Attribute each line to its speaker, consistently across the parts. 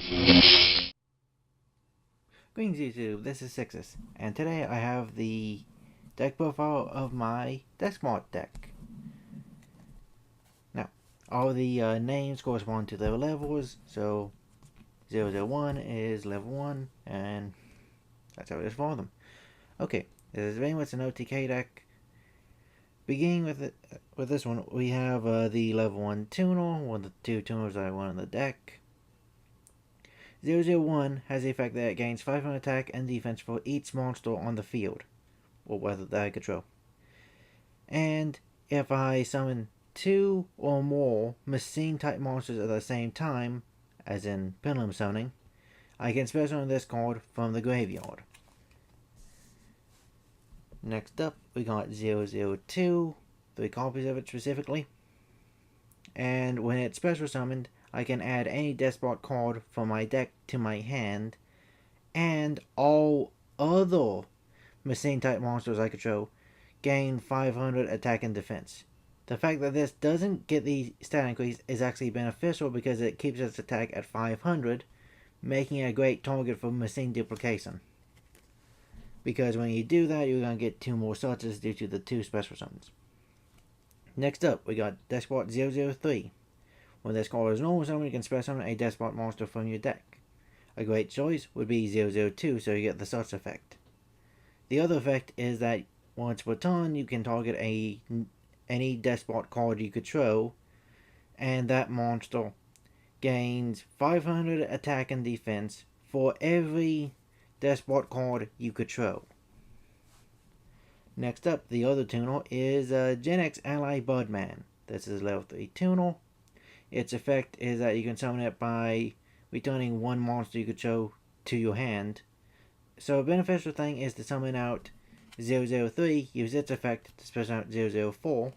Speaker 1: Greetings YouTube, this is Sixus, and today I have the deck profile of my Deskbot deck. Now, all the names correspond to their levels, so 001 is level 1, and that's how it is for them. Okay, this is very much an OTK deck. Beginning with this one, we have the level 1 tuner, one of the two tuners I want in the deck. 001 has the effect that it gains 500 attack and defense for each monster on the field, or whether that I control. And if I summon 2 or more machine type monsters at the same time, as in pendulum summoning, I can special summon this card from the graveyard. Next up, we got 002, 3 copies of it specifically. And when it's special summoned, I can add any Deskbot card from my deck to my hand, and all other machine type monsters I control gain 500 attack and defense. The fact that this doesn't get the stat increase is actually beneficial because it keeps its attack at 500, making it a great target for machine duplication. Because when you do that, you're going to get 2 more searches due to the 2 special summons. Next up, we got Deskbot 003. When this card is normal summon, you can special summon a Deskbot monster from your deck. A great choice would be 002, so you get the search effect. The other effect is that once per turn, you can target any Deskbot card you control, and that monster gains 500 attack and defense for every Deskbot card you control. Next up, the other tuner is Gen X Ally Budman. This is level 3 tuner. Its effect is that you can summon it by returning 1 monster you control to your hand. So a beneficial thing is to summon out 003, use its effect to special out 004,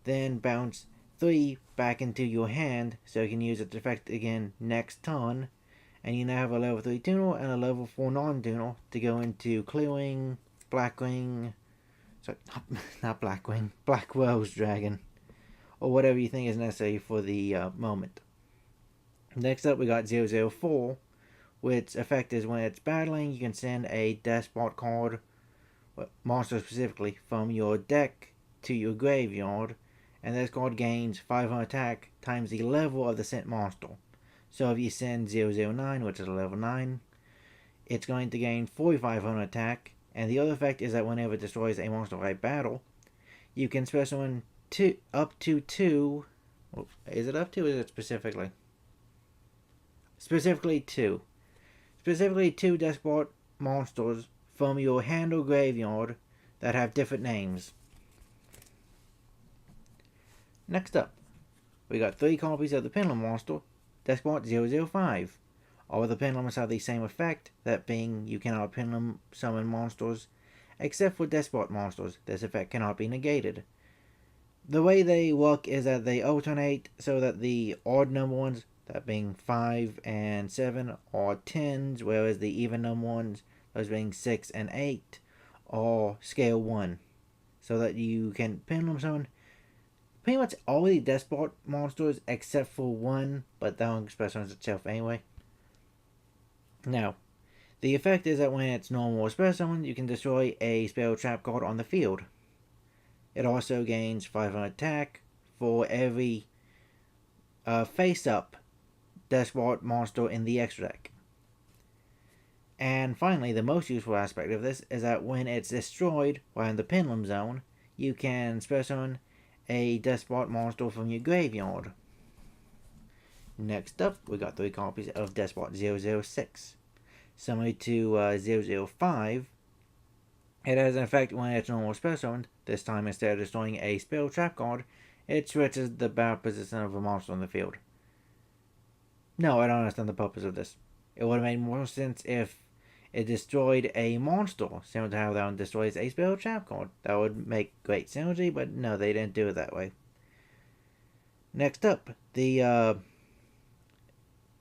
Speaker 1: then bounce 3 back into your hand so you can use its effect again next turn, and you now have a level 3 tuner and a level 4 non-tuner to go into Clearwing, Blackwing, sorry, not Blackwing, Black Rose Dragon, or whatever you think is necessary for the moment. Next up, we got 004, which effect is when it's battling, you can send a Deskbot card, monster specifically, from your deck to your graveyard, and this card gains 500 attack times the level of the sent monster. So if you send 009, which is a level 9, it's going to gain 4500 attack, and the other effect is that whenever it destroys a monster by battle, you can special summon up to 2. Is it up to, or is it specifically? Specifically 2. Specifically 2 Deskbot monsters from your hand or graveyard that have different names. Next up, we got 3 copies of the pendulum monster, Deskbot 005. All of the pendulums have the same effect, that being you cannot pendulum summon monsters, except for Deskbot monsters. This effect cannot be negated. The way they work is that they alternate so that the odd number ones, that being 5 and 7, are 10s, whereas the even number ones, those being 6 and 8, are scale 1. So that you can pendulum summon pretty much all the Deskbot monsters except for 1, but that one special summons itself anyway. Now, the effect is that when it's normal or special summon, you can destroy a spell trap card on the field. It also gains 500 attack for every face-up Deskbot monster in the extra deck. And finally, the most useful aspect of this is that when it's destroyed while in the pendulum zone, you can special summon a Deskbot monster from your graveyard. Next up, we got 3 copies of Deskbot 006. Similar to 005, it has an effect when it's normal special summoned. This time, instead of destroying a spell trap card, it switches the battle position of a monster on the field. No, I don't understand the purpose of this. It would have made more sense if it destroyed a monster, similar to how that one destroys a spell trap card. That would make great synergy, but no, they didn't do it that way. Next up, the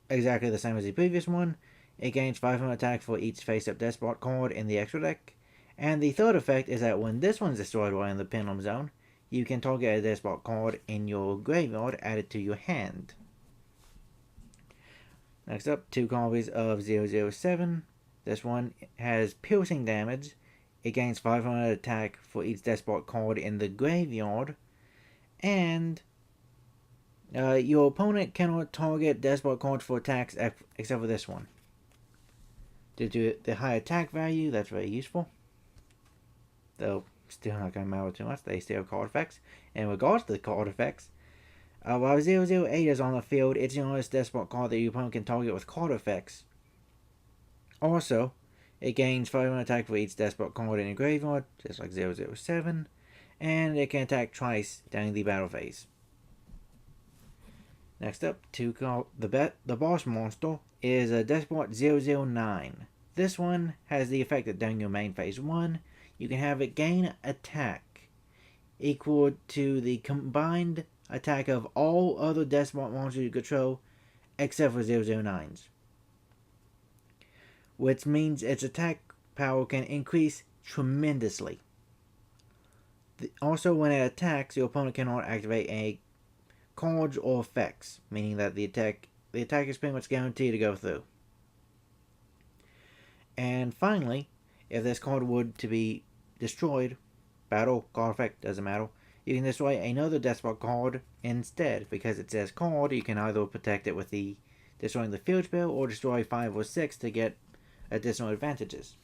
Speaker 1: exactly the same as the previous one. It gains 500 attack for each face-up Deskbot card in the extra deck. And the third effect is that when this one's destroyed while in the pendulum zone, you can target a Deskbot card in your graveyard added to your hand. Next up, 2 copies of 007. This one has piercing damage. It gains 500 attack for each Deskbot card in the graveyard. And your opponent cannot target Deskbot cards for attacks except for this one. Due to the high attack value, that's very useful. Though, still not going to matter too much. They still have card effects. In regards to the card effects, while 008 is on the field, it's the only Deskbot card that your opponent can target with card effects. Also, it gains 500 attack for each Deskbot card in your graveyard, just like 007. And it can attack twice during the battle phase. Next up, the boss monster is a Deskbot 009. This one has the effect that during your main phase 1, you can have it gain attack equal to the combined attack of all other Deskbot monsters you control except for 009's. Which means its attack power can increase tremendously. Also, when it attacks, your opponent cannot activate any cards or effects, meaning that the attack is pretty much guaranteed to go through. And finally, if this card were to be destroyed, battle, card effect, doesn't matter, you can destroy another Deskbot card instead. Because it says card, you can either protect it with the destroying the field spell or destroy 5 or 6 to get additional advantages.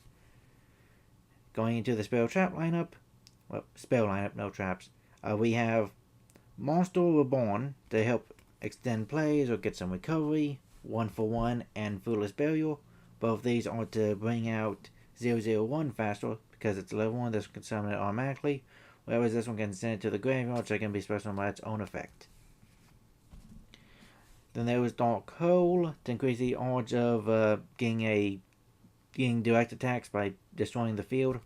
Speaker 1: Going into the spell trap lineup, spell lineup, no traps, we have Monster Reborn to help extend plays or get some recovery, 1 for 1, and Foolish Burial. Both these are to bring out 001 faster because it's level 1, this can summon it automatically, whereas this one can send it to the graveyard so it can be special by its own effect. Then there was Dark Hole to increase the odds of getting direct attacks by destroying the field.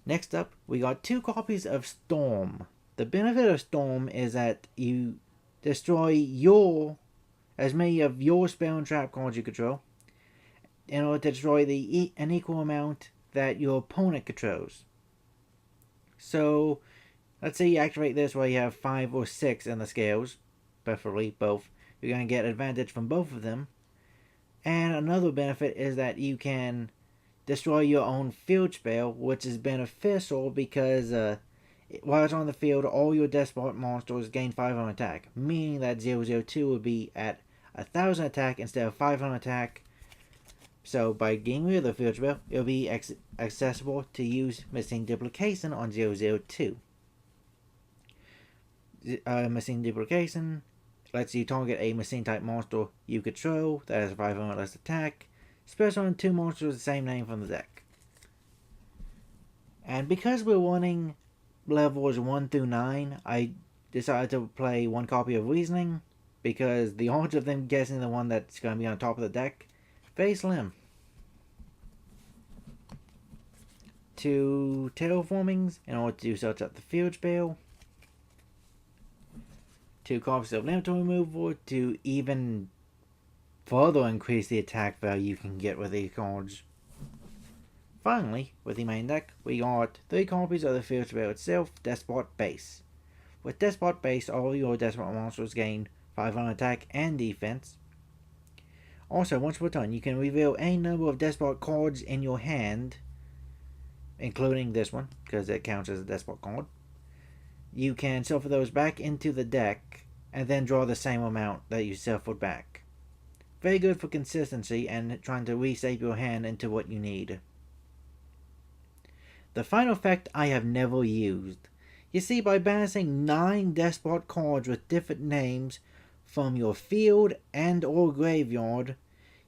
Speaker 1: Next up, we got 2 copies of Storm. The benefit of Storm is that you destroy as many of your spell and trap cards you control in order to destroy an equal amount that your opponent controls. So, let's say you activate this while you have 5 or 6 in the scales, preferably both. You're going to get advantage from both of them. And another benefit is that you can destroy your own field spell, which is beneficial because while it's on the field, all your Deskbot monsters gain 500 attack, meaning that 002 would be at 1000 attack instead of 500 attack. So by getting rid of the field spell, it'll be accessible to use Missing Duplication on 002. Missing Duplication lets you target a machine type monster you control that has 500 less attack. Special on 2 monsters with the same name from the deck. And because we're running levels 1 through 9, I decided to play 1 copy of Reasoning because the odds of them guessing the one that's going to be on top of the deck, very slim. 2 Terraformings in order to search up the field spell. 2 copies of Limit Removal to even further increase the attack value you can get with these cards. Finally, with the main deck, we got 3 copies of the field spell itself, Deskbot Base. With Deskbot Base, all your Deskbot monsters gain 500 attack and defense. Also, once per turn, you can reveal any number of Deskbot cards in your hand, including this one, because it counts as a Deskbot card. You can shuffle those back into the deck, and then draw the same amount that you shuffled back. Very good for consistency and trying to reshape your hand into what you need. The final effect I have never used. You see, by balancing 9 Deskbot cards with different names from your field and or graveyard,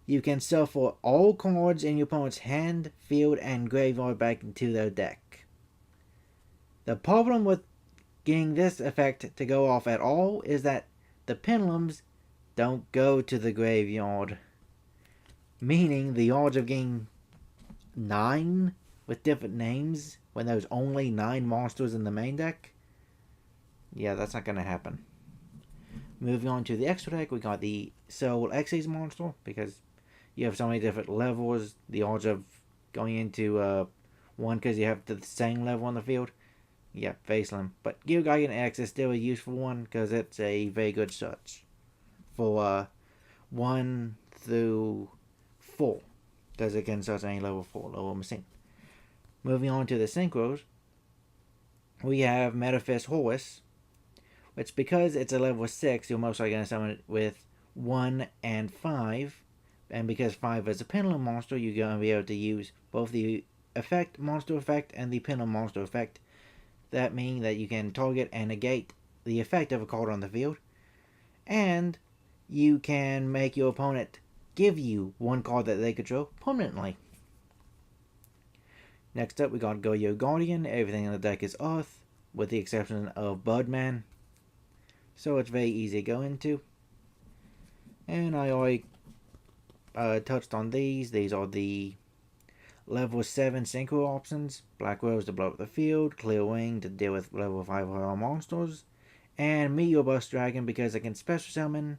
Speaker 1: you can shuffle all cards in your opponent's hand, field, and graveyard back into their deck. The problem with getting this effect to go off at all is that the pendulums don't go to the graveyard, meaning the odds of getting 9 with different names when there's only 9 monsters in the main deck, yeah, that's not going to happen. Moving on to the extra deck, we got the Soul Xyz monster, because you have so many different levels, the odds of going into one because you have the same level on the field, yeah, very slim. But Geogigan X is still a useful one because it's a very good search for 1 through 4, because it can start any level 4 level machine. Moving on to the synchros, we have Metafist Horus, which because it's a level 6, you're most likely going to summon it with 1 and 5. And because 5 is a pendulum monster, you're going to be able to use both the monster effect and the pendulum monster effect. That means that you can target and negate the effect of a card on the field. And you can make your opponent give you one card that they control permanently. Next up, we got Yugioh Guardian. Everything in the deck is Earth, with the exception of Birdman. So it's very easy to go into. And I already touched on these. These are the level 7 synchro options. Black Rose to blow up the field. Clear Wing to deal with level 5 horror monsters. And Meteor Burst Dragon because it can special summon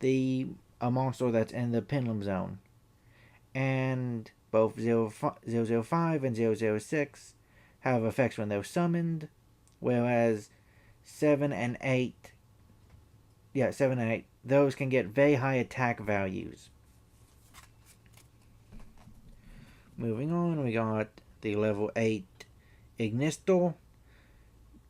Speaker 1: a monster that's in the Pendulum Zone. And both 005 and 006 have effects when they're summoned. Whereas 7 and 8, those can get very high attack values. Moving on, we got the level 8 Ignistor.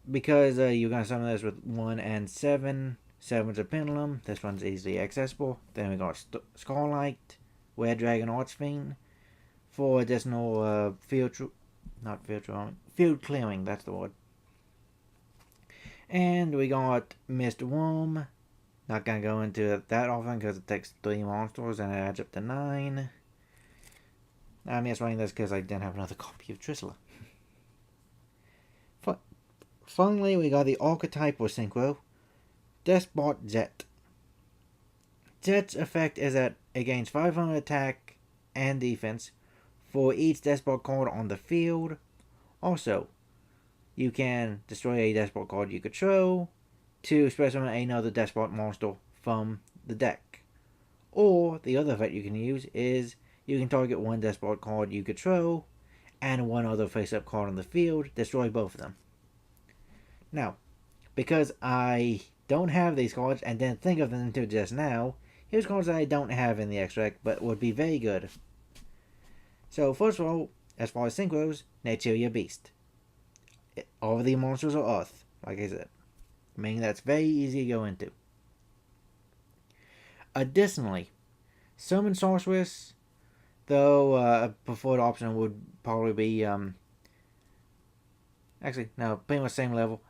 Speaker 1: Because you're going to summon this with 1 and 7. 7's a pendulum. This one's easily accessible. Then we got Scarlight, Red Dragon Archfiend. For additional field clearing, that's the word. And we got Mr. Worm. Not going to go into it that often because it takes 3 monsters and it adds up to 9. I'm just writing this because I didn't have another copy of Tristler. Finally, we got the archetypal synchro, Deskbot Zet. Zet's effect is that it gains 500 attack and defense for each Deskbot card on the field. Also, you can destroy a Deskbot card you control to special summon another Deskbot monster from the deck. Or, the other effect you can use is you can target one Deskbot card you control and one other face-up card on the field, destroy both of them. Now, because I don't have these cards and didn't think of them until just now, here's cards that I don't have in the extract but would be very good. So, first of all, as far as synchros, Naturia Beast. All of the monsters are Earth, like I said, meaning that's very easy to go into. Additionally, Summon Sorceress, though a preferred option would probably be actually, no, pretty much same level.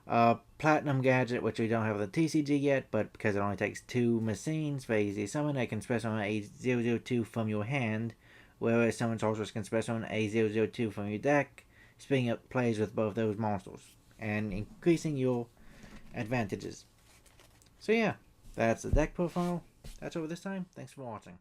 Speaker 1: Platinum Gadget, which we don't have the TCG yet, but because it only takes 2 machines, very easy to summon. It can special summon a 002 from your hand, whereas Summon Sorceress can special summon a 002 from your deck, speeding up plays with both those monsters, and increasing your advantages. So yeah, that's the deck profile. That's over this time. Thanks for watching.